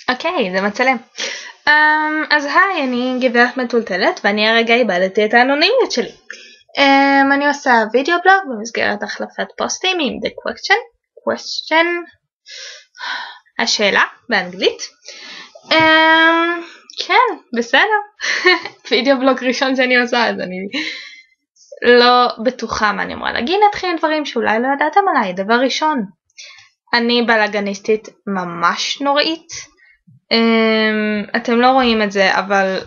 אוקיי, זה מצלם. אז היי, אני גברת מטולטלת, ואני הרגע איבדתי את האנונימיות שלי. אני עושה וידאו בלוג במסגרת החלפת פוסטים עם The question, השאלה באנגלית. כן, בסדר. וידאו בלוג ראשון שאני עושה, אז אני לא בטוחה מה אני אמורה להגיד. נתחיל עם דברים שאולי לא ידעתם עליי. דבר ראשון, אני בלגניסטית ממש נוראית. אתם לא רואים את זה, אבל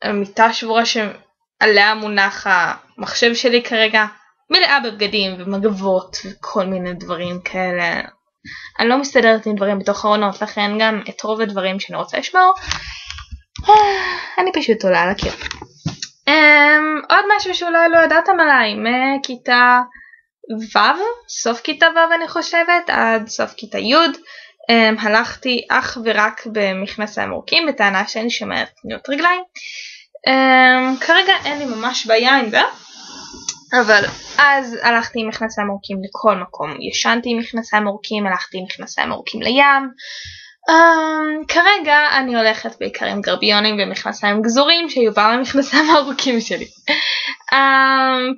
המיטה שבורה שעליה מונח המחשב שלי כרגע מלאה בבגדים ומגבות וכל מיני דברים כאלה. אני לא מסתדרת עם דברים בתוך העונות, לכן גם את רוב הדברים שאני רוצה לשמור אני פשוט עולה על הקיר. עוד משהו שאולי לא ידעתם עליי, מכיתה ו', סוף כיתה ו' אני חושבת, עד סוף כיתה י', הלכתי אך ורק במכנסיים ארוכים, בטענה שאני שומרת תניות רגליים. כרגע אין לי ממש בעיה עם זה, אבל אז הלכתי עם מכנסיים ארוכים לכל מקום. ישנתי עם מכנסיים ארוכים, הלכתי עם מכנסיים ארוכים לים. כרגע אני הולכת בעיקר עם גרביונים ומכנסיים גזורים שיובאו המכנסיים הארוכים שלי.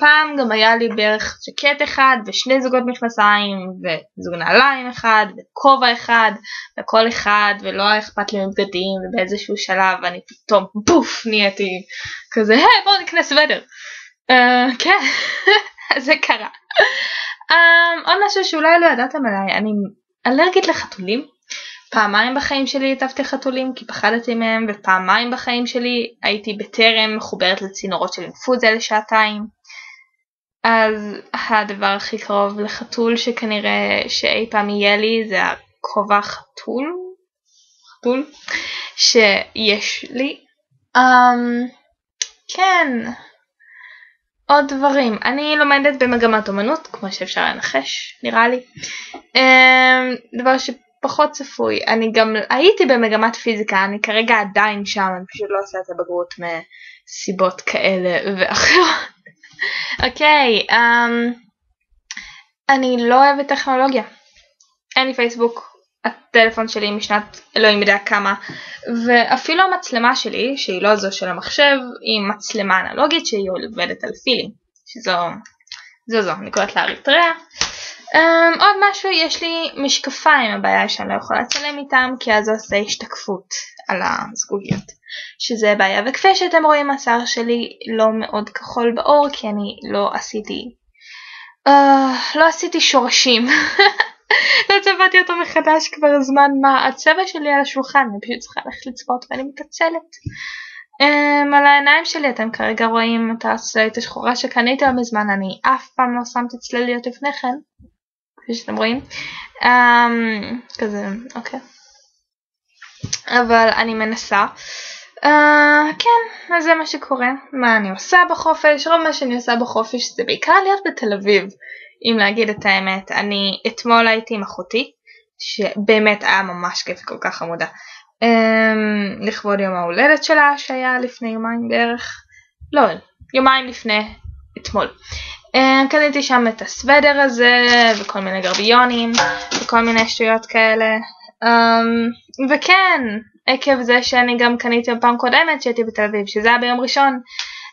פעם גם היה לי בערך ג'קט אחד ושני זוגות מכנסיים וזוג נעליים אחד וכובע אחד וכל אחד, ולא היה אכפת לי מבגדים, ובאיזשהו שלב אני פתאום בוף נהייתי כזה היי בוא נקנה סוודר. כן, זה קרה. עוד משהו שאולי לא ידעתם עליי, אני אלרגית לחתולים. פעמיים בחיים שלי הטפתי חתולים כי פחדתי מהם, ופעמיים בחיים שלי הייתי בטרם מחוברת לצינורות של אינפוזיה לשעתיים. אז הדבר הכי קרוב לחתול שכנראה שאי פעם יהיה לי זה הכובע חתול שיש לי. כן, עוד דברים. אני לומדת במגמת אומנות, כמו שאפשר לנחש, נראה לי. דבר שפחות צפוי, אני גם הייתי במגמת פיזיקה, אני כרגע עדיין שם, אני פשוט לא עושה את הבגרות מסיבות כאלה ואחרות. אוקיי, אני לא אוהבת טכנולוגיה. אין לי פייסבוק, הטלפון שלי משנת אלוהים יודע כמה, ואפילו המצלמה שלי, שהיא לא זו של המחשב, היא מצלמה אנלוגית שהיא עובדת על פילים, זו, אני קוראת לה אריתריאה. עוד משהו, יש לי משקפיים, הבעיה שאני לא יכולה לצלם איתם, כי אז עושה השתקפות על הזגוגיות, שזה בעיה, וכפי שאתם רואים השיער שלי לא מאוד כחול באור, כי אני לא עשיתי שורשים. לא צבעתי אותו מחדש כבר זמן מה. הצבע שלי על השולחן, אני פשוט צריכה ללכת לצפות ואני מתעצלת. על העיניים שלי אתם כרגע רואים את הצללית השחורה שקניתי לא מזמן, אני אף פעם לא שמתי צלליות לפני כן, כפי שאתם רואים. כזה, אוקיי. אבל אני מנסה. כן, אז זה מה שקורה. מה אני עושה בחופש? רוב מה שאני עושה בחופש זה בעיקר להיות בתל אביב. אם להגיד את האמת, אני אתמול הייתי עם אחותי, שבאמת היה ממש כיף, כל כך חמודה. לכבוד יום ההולדת שלה, שהיה לפני יומיים בערך, לא, יומיים לפני אתמול. קניתי שם את הסוודר הזה, וכל מיני גרביונים, וכל מיני שטויות כאלה. וכן, עקב זה שאני גם קניתי בפעם קודמת שהייתי בתל אביב, שזה היה ביום ראשון,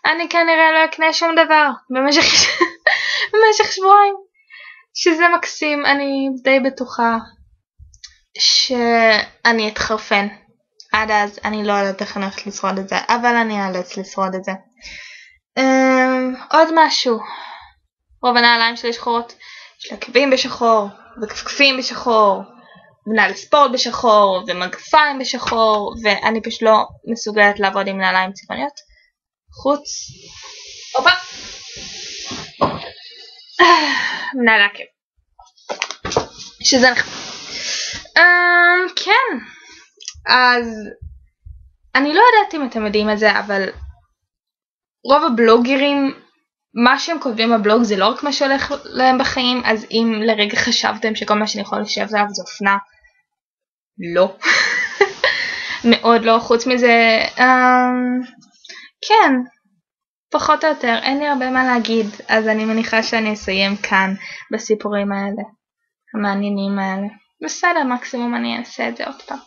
אני כנראה לא אקנה שום דבר במשך שבועיים, שזה מקסים. אני די בטוחה שאני אתחרפן עד אז. אני לא יודעת איך אני הולכת לשרוד את זה, אבל אני אאלץ לשרוד את זה. עוד משהו, רוב הנעליים שלי שחורות, יש לה עקבים בשחור וכפכפים בשחור ונעל ספורט בשחור ומגפיים בשחור, ואני פשוט לא מסוגלת לעבוד עם נעליים צבעוניות חוץ מנהל עקב, שזה נחמד. כן, אז אני לא יודעת אם אתם יודעים את זה, אבל רוב הבלוגרים, מה שהם כותבים בבלוג זה לא רק מה שהולך להם בחיים. אז אם לרגע חשבתם שכל מה שאני יכולה לשבת עליו זה אופנה, לא. מאוד לא. חוץ מזה, כן, פחות או יותר, אין לי הרבה מה להגיד, אז אני מניחה שאני אסיים כאן בסיפורים האלה, המעניינים האלה. בסדר, מקסימום אני אעשה את זה עוד פעם.